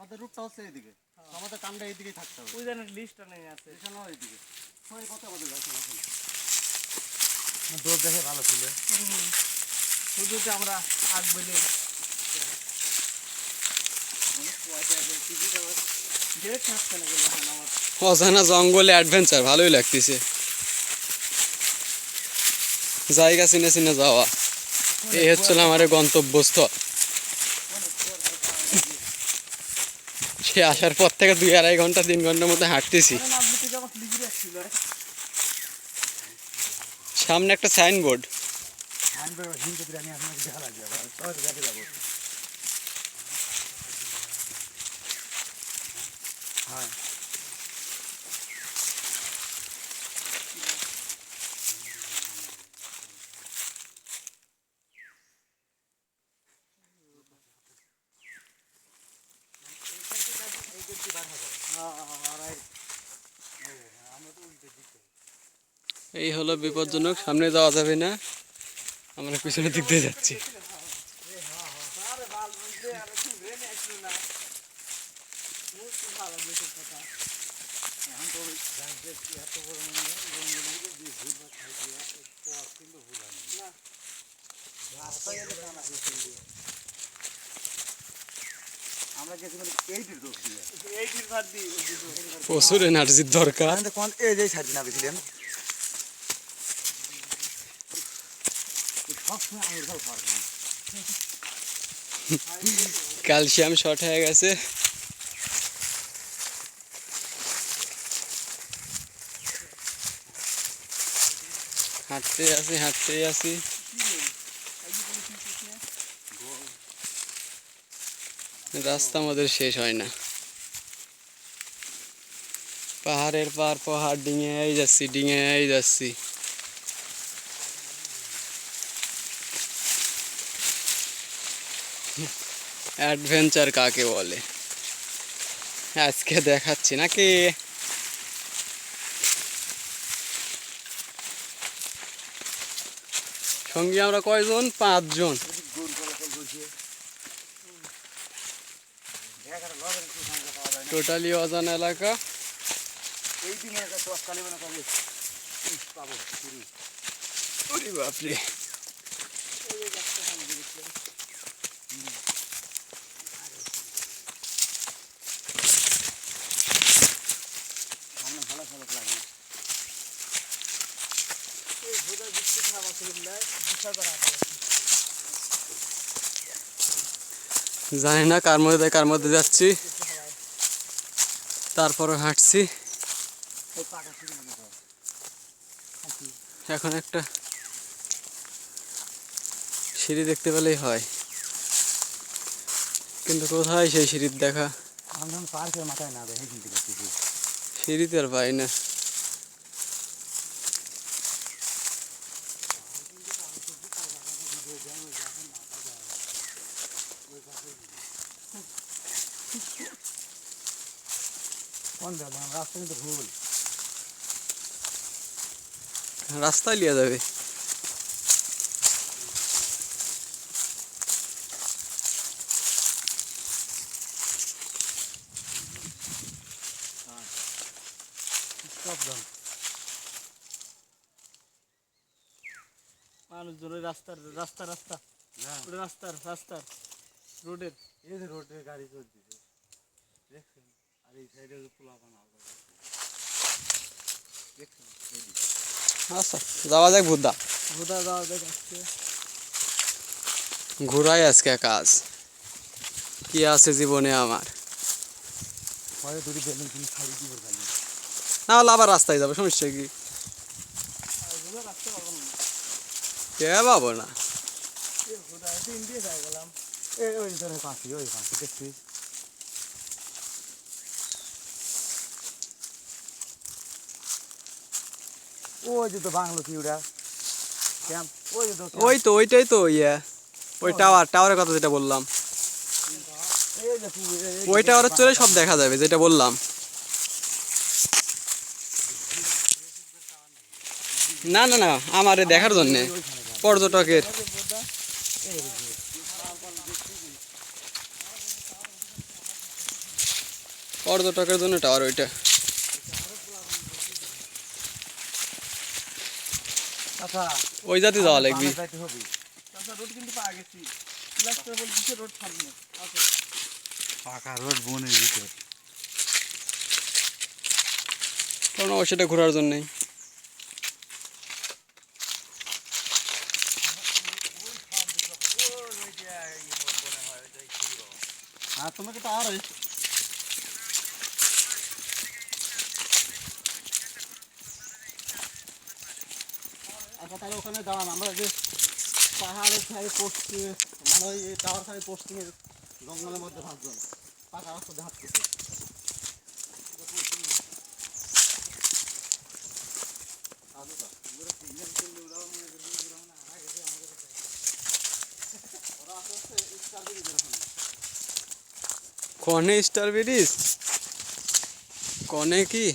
আমাদের রুটটা হচ্ছে এইদিকে, আমাদের কামটা এইদিকেই থাকতে হবে। ওই জানেন লিস্টটা নেই আছে এখানেও এইদিকে সবাই কথা বলে যাচ্ছে এখন। দৌড় দেখে ভালো ছিল। শুধু তো আমরা আগ বলে ডেট থাকছে না গেলে এখন আমার অজানা জঙ্গলে অ্যাডভেঞ্চার ভালোই লাগতেছে। জায়গা চিনে চিনে যাওয়া, এই হচ্ছিল আমার গন্তব্যস্থল। সে আসার পর থেকে 2-2.5 ঘন্টা 3 ঘন্টার মধ্যে হাঁটতেছি। আপনি তো যখন লিখে রাখছিল সামনে একটা সাইনবোর্ড। এই হলো বিপজ্জনক, সামনে যাওয়া যাবে না, আমরা পিছনের দিক দিয়ে যাচ্ছি। আমরা গেছি মানে এইটির দোষ দিয়ে, প্রচুর এনার্জির দরকার। এই যে সাইড নামিয়েছিলেন সবসময় আমি জল পারবো না। ক্যালসিয়াম শর্ট হয়ে গেছে। হাঁটতেই আছি। রাস্তা আমাদের শেষ হয় না, পাহাড়ের পাহাড় ডিঙে যাচ্ছি। অ্যাডভেঞ্চার কাকে বলে আজকে দেখাচ্ছি নাকি। সঙ্গে আমরা কয়জন? 5 জন। টোটালি অজানা এলাকা। এই দিনে একটা তৎকালী মনে করি পাবো চুরি। ওরে বাপরে, সামনে ভালো ভালো লাগে। জানি না কার মধ্যে যাচ্ছি, তারপরও হাঁটছি। এখন একটা সিঁড়ি দেখতে পেলেই হয়, কিন্তু কোথায় সেই সিঁড়ির দেখা? আমরা পার্কের মাথায় না দেখে কিনতে পারতেছি। সিঁড়িতে আর পাই না। রাস্তা কিন্তু ভুল। রাস্তায় লিয়া যাবে। মানুষজন রাস্তার রোডের এই যে রোডের গাড়ি চলছে দেখছেন, আর এই সাইডে পোলা বানা দেখছেন। আচ্ছা যাওয়া যাক। ঘোরা যাওয়া দেখাচ্ছে। ঘোরাই আজকে কাজ, কি আছে জীবনে আমার। পরে দুটি বেলুন কিনে খাই দিব খালি, না হলে আবার রাস্তায় যাবো, সমস্যা কি? কে পাবো না। ওই ধরে পাঁচি দেখছি। ওই যে তো বাংলো কি ওটা ক্যাম্প, ওইটাই তো ওই টাওয়ারের কথা যেটা বললাম, ওই টাওয়ারের চলে সব দেখা যাবে যেটা বললাম। না না না, আমারে দেখার জন্যে পর্যটকের। পর্যটকের জন্য টাওয়ার ওইটা। আচ্ছা ওই জাতি যাওয়া লাগবে। যাইতে হবে। তাছাড়া রোড কিন্তু পাওয়া গেছি। প্লাস্টার বল দিছে রোড সামনে আছে। পাকা রোড বনের ভিতর। কারণ ও সেটা ঘোরার জন্যই। হ্যাঁ তোমাকে তো আর আচ্ছা তাহলে ওখানে দাঁড়ান, আমরা যে পাহাড়ের সাইডে পশ্চিম মানে ওই টাওয়ার সাইডে পশ্চিমের জঙ্গলের মধ্যে ভাবছেন পাকা রাস্তা হাঁটতেছে। কনে স্টার ব্রিজ কনে কি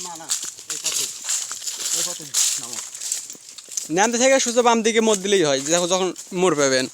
না না এই পথে নামো। নামতে থেকে সোজা বাম দিকে মোড় দিলেই হয়, দেখো যখন মোড় পাবেন।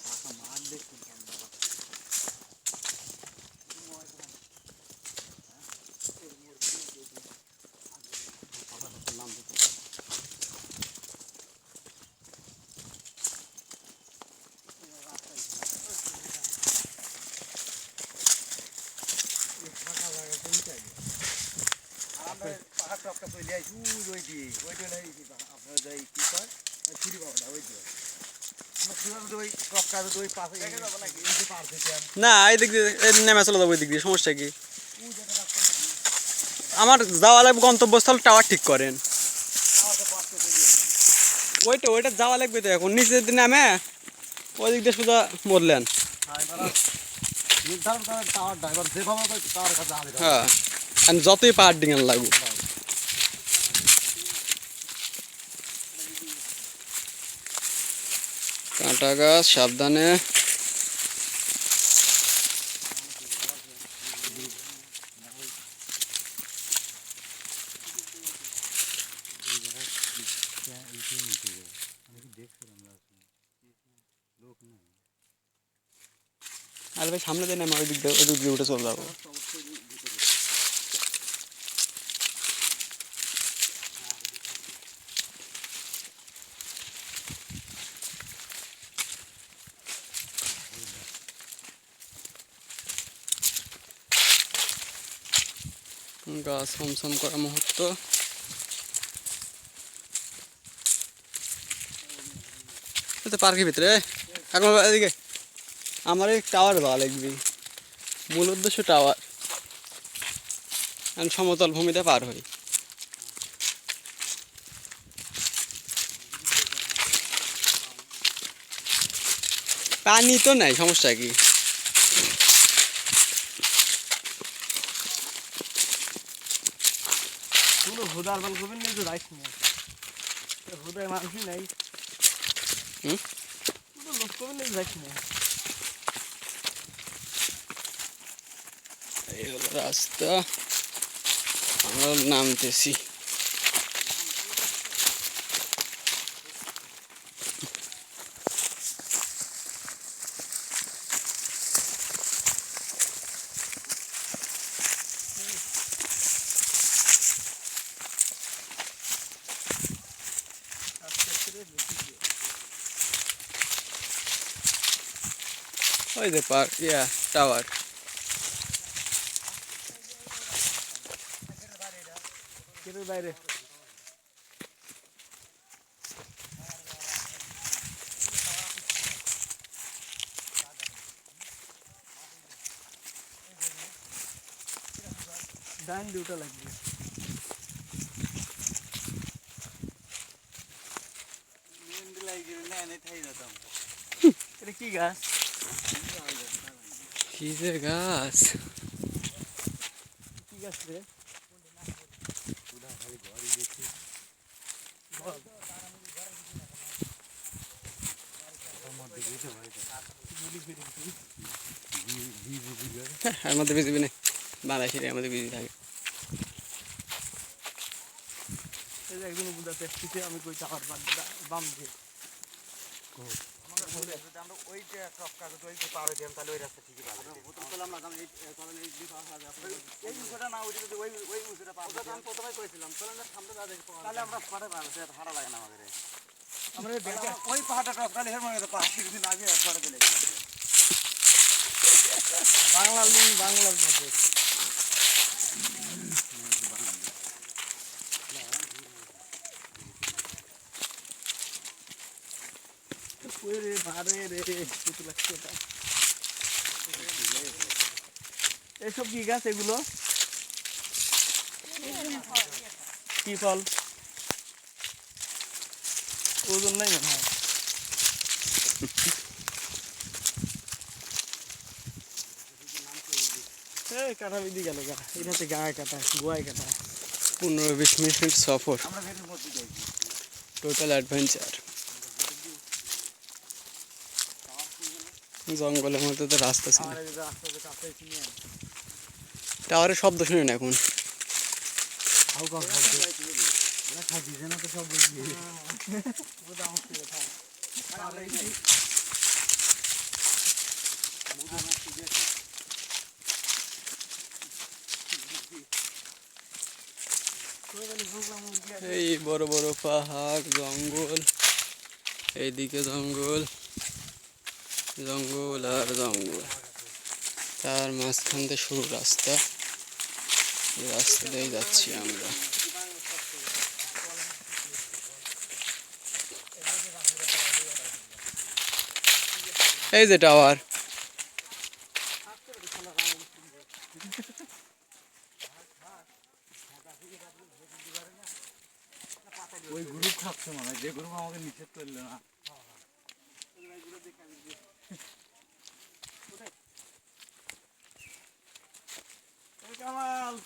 পাহাড় টপকা চলে আসি ওই দিয়ে আপনার যাই কি কয় ছুরি পাবো না ওই দিয়ে ওই টপকা ওই পাশে যাবো নাকি এই পার দিতাম না এই দিক দিয়ে নেমে চলে যাবো, ওই দিক দিয়ে সমস্যা কি? আমার যাওয়া লাগবে গন্তব্যস্থল টাওয়ার ঠিক করেন। ওইটা যাওয়া লাগবে তো এখন নিচের দিন নামে ওই দিক দিয়ে সোজা মরলেন। নির্ধারণ করেন টাওয়ার ড্রাইভার যেভাবে টাওয়ার কাছে আগে হ্যাঁ আর যতই পাহাড় ডিঙান লাগুক। কাঁটা গাছ সাবধানে। আর ভাই সামনে দিয়ে নামে ওই দিক দিয়ে উঠে চলে যাবো। গাছ ছমছম করা মুহূর্ত। পার্কের ভিতরে এখন এদিকে আমার এই টাওয়ার ভালো লাগবে, মূল উদ্দেশ্য টাওয়ার। সমতল ভূমিতে পার হই। পানি তো নাই, সমস্যা কি? কোনো হুদার বাল করবেন না যে রাইস নেই, হুদায় মানুষই নাই। কোনো লোক করবেন না যে রাইস নেই। এই হলো রাস্তা, আমরা নামতেছি। ওই যে পার্ক, টাওয়ার। কেটের বাইরে ডান দুটা লাগবে। এটা কি গাছ? কি যে গাছ! কি গাছ রে? এর মধ্যে বিজিবি নেই, বাংলাদেশের এর মধ্যে বিজি থাকে। এই যে একজন বুঝাতে আসছে, আমি কই টাওয়ার বাম দিয়ে আমরা ওই যে টপকা যদি ওই যে পার হইতাম তাহলে ওই রাস্তা ঠিকই পাবো বোতল পেলাম না আমি এই চলেন এই দিকে আসা যাবে এই উঁচুটা না ওই যদি ওই উঁচুটা পার ওটা তো আমি প্রথমেই কইছিলাম চলেন না সামনে যা দেখি তাহলে আমরা পারে পাবো সে ভাড়া লাগে না আমাদের আমরা ওই পাহাড়টা টপকালে হের মনে পাহাড় কিছুদিন আগে পরে চলে গেলাম বাংলার লিঙ্ক বাংলার মধ্যে রে ভারে রে কত লাগছে এটা এসব কি গাছ এগুলো কি ফল ওজন নাই মনে হয় কাটা বিধি গেল গা এটাতে গায়ে কাটা গোয়ায় কাটা 15-20 মিনিট সফর, আমরা ভেতর মধ্যে যাইছি টোটাল অ্যাডভেঞ্চার। জঙ্গলের মধ্যে তো রাস্তা ছিল, আমরা যদি রাস্তাতে কাছে চিনি টাওয়ারের শব্দ শুনি না এখন। হাউ কাউ ওরা খাই দিছে না তো সব বুঝি বুঝা মুশকিল কথা আর আমরা এই এই বড় বড় পাহাড়, জঙ্গল, এইদিকে জঙ্গল, জঙ্গল আর জঙ্গল, তার মাঝখান থেকে শুরু রাস্তা। এই রাস্তা দিয়েই যাচ্ছি আমরা। এই যে টাওয়ার, ওই গ্রুপ খাচ্ছে মনে হয়, যে গ্রুপ আমাকে নিষেধ করলো না কামাল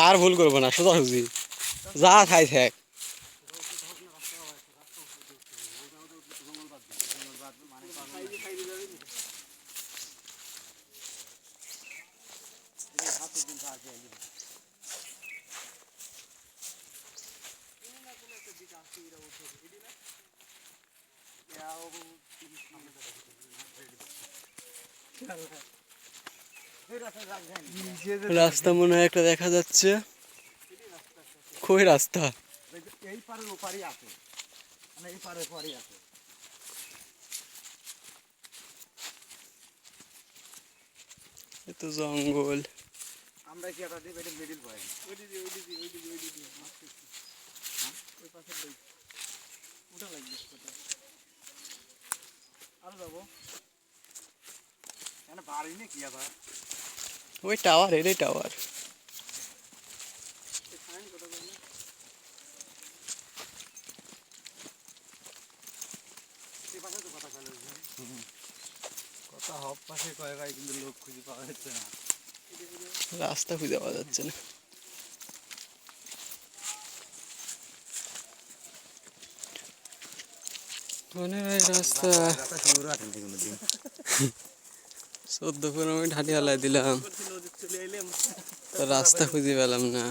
আর ভুল করবো না, সোজাসুজি যা খাই থাক। রাস্তা মনে হয় একটা দেখা যাচ্ছে, কই রাস্তা? এই পারের ওপারই আছে, মানে এই পারের পরই আছে। এ তো জঙ্গল। আমরা কি একটা দিই, এটা মিডিল পয়েন্ট। ওই পাশের দিক ওটা লাগবে আরো যাবো মানে বাড়ি না কি আবার ওই টাওয়ার, এটাই টাওয়ার। কথা হপ পাশে কয় ভাই, কিন্তু লোক খুঁজে পাওয়া যাচ্ছে না। রাস্তা খুঁজে পাওয়া যাচ্ছে না। মনে হয় রাস্তা 14-15 মিনিট হাঁটি হালাই দিলাম, চলে এলাম তো রাস্তা খুঁজে পেলাম না।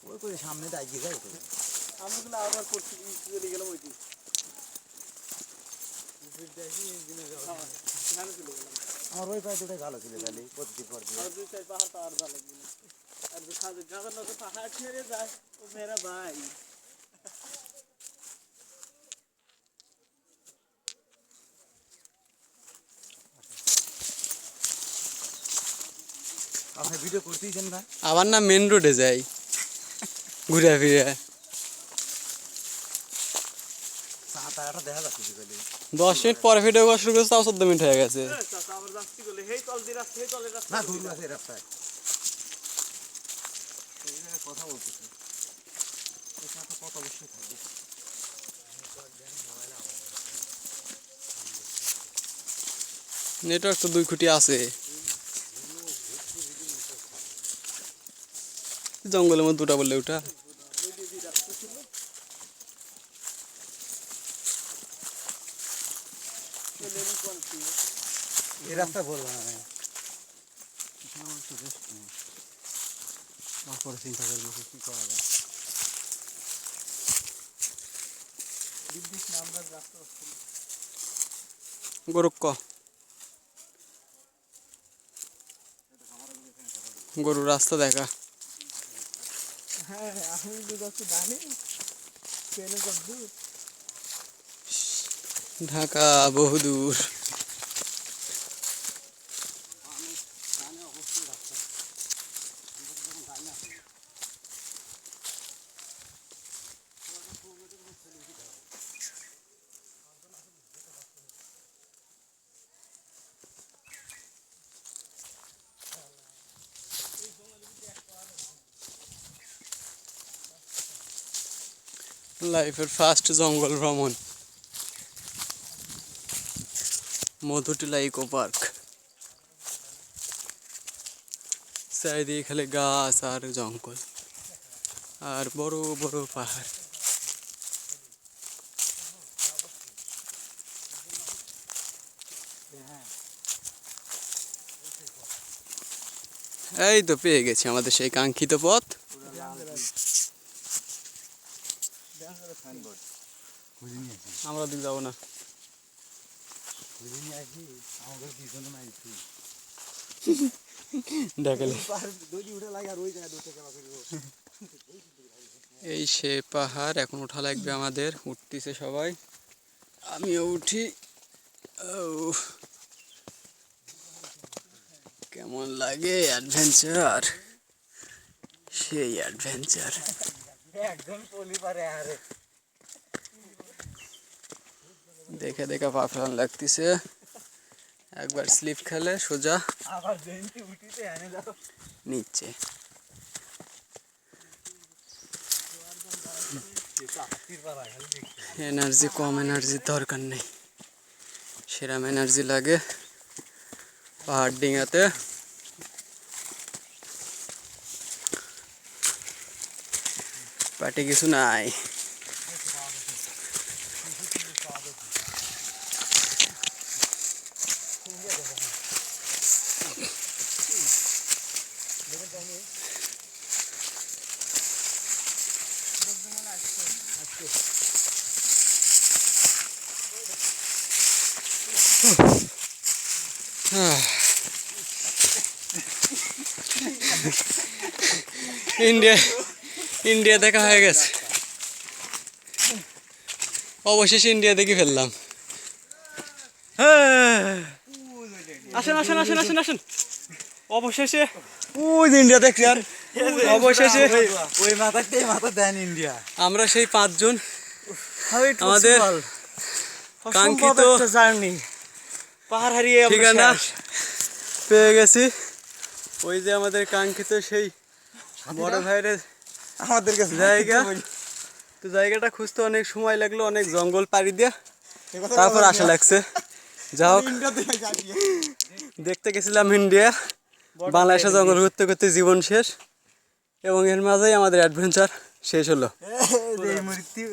ওই করে সামনে দাঁড়িয়ে যায় তো। আমি গুলো আবার করছি চলে গেলাম ওই দিক আমার ওই পায়ে দুটাই ভালো ছিল, তাহলে প্রতিদিন পর দিয়ে আর দুই সাইড পাহাড় পাহাড় ভালো লাগবে না আর যখন নতুন পাহাড় ছেড়ে যায় ও মেরা ভাই আপনি ভিডিও করতেইছেন না? আবার না মেন রোডে যাই ঘুরে ফিরে। তাড়াটা দেখা যাচ্ছে কি বলে 10 মিনিট পরে ভিডিও করা শুরু করেছে, তাও 14 মিনিট হয়ে গেছে। আবার যাচ্ছি বলে হেই তল দিয়ে রাস্তা হেই তলের রাস্তা না, ঘুরু আছে এই রাস্তায়। এই জায়গায় কথা বলতেছে, এখানে তো কথা অবশ্যই থাকবে। নেটওয়ার্ক তো 2 খুঁটি আছে। জঙ্গলের মধ্যে দুটা বললে ওটা চলে এলি কোন কি এই রাস্তা বলবো না আমি। তারপরে চিন্তা করবো কি করা যায়। বিদ্যুৎ নাম্বার রাস্তা হচ্ছে গরু ক গরু রাস্তা দেখা হ্যাঁ আমি তো যাচ্ছি জানি ট্রেনে কত দূর ঢাকা বহুদূর লাইফের ফার্স্ট জঙ্গল ভ্রমণ মধুটিলা ইকো পার্ক চারিদিকে খালি গাছ আর জঙ্গল আর বড় বড় পাহাড় এই তো পেয়ে গেছি আমাদের সেই কাঙ্ক্ষিত পথ আমরা দিক যাবো না আমাদের পিছনে নাই দেখালে দড়ি উঠে লাগে আর ওই জায়গায় দুটো কেন এই সে পাহাড় এখন ওঠা লাগবে আমাদের উঠতেছে সবাই আমিও উঠি ও কেমন লাগে অ্যাডভেঞ্চার সেই অ্যাডভেঞ্চার একদম টলি পারে আরে দেখে দেখে পা ফেলান লাগতেছে একবার স্লিপ খেলে সোজা আবার জেন্টি উঠিতে এনে যাও নিচে এনার্জি কম এনার্জির দরকার নেই সেরম এনার্জি লাগে পাহাড় ডিঙাতে পাটে কিছু নাই ইন্ডিয়া ইন্ডিয়া দেখা হয়ে গেছে অবশেষে ইন্ডিয়া দেখে ফেললাম আসেন আসেন আসেন আসেন আসেন অবশেষে ওই ইন্ডিয়া দেখছি আর অবশেষে ওই মাথাতে মাথা দেন ইন্ডিয়া আমরা সেই পাঁচজন আমাদের কাঙ্ক্ষিত জার্নি পাহাড় হারিয়ে আমরা ঠিকানা শেষ। পেয়ে গেছি ওই যে আমাদের কাঙ্ক্ষিত সেই বড় ভাইয়ের আমাদের কাছে জায়গা তো জায়গাটা খুঁজতে অনেক সময় লাগলো অনেক জঙ্গল পাড়ি দিয়ে তারপর আশা লাগছে যা হোক দেখতে গেছিলাম ইন্ডিয়া বাংলাদেশে জঙ্গল ঘুরতে ঘুরতে জীবন শেষ এবং এর মাঝেই আমাদের অ্যাডভেঞ্চার শেষ হলো এই মৃত্যু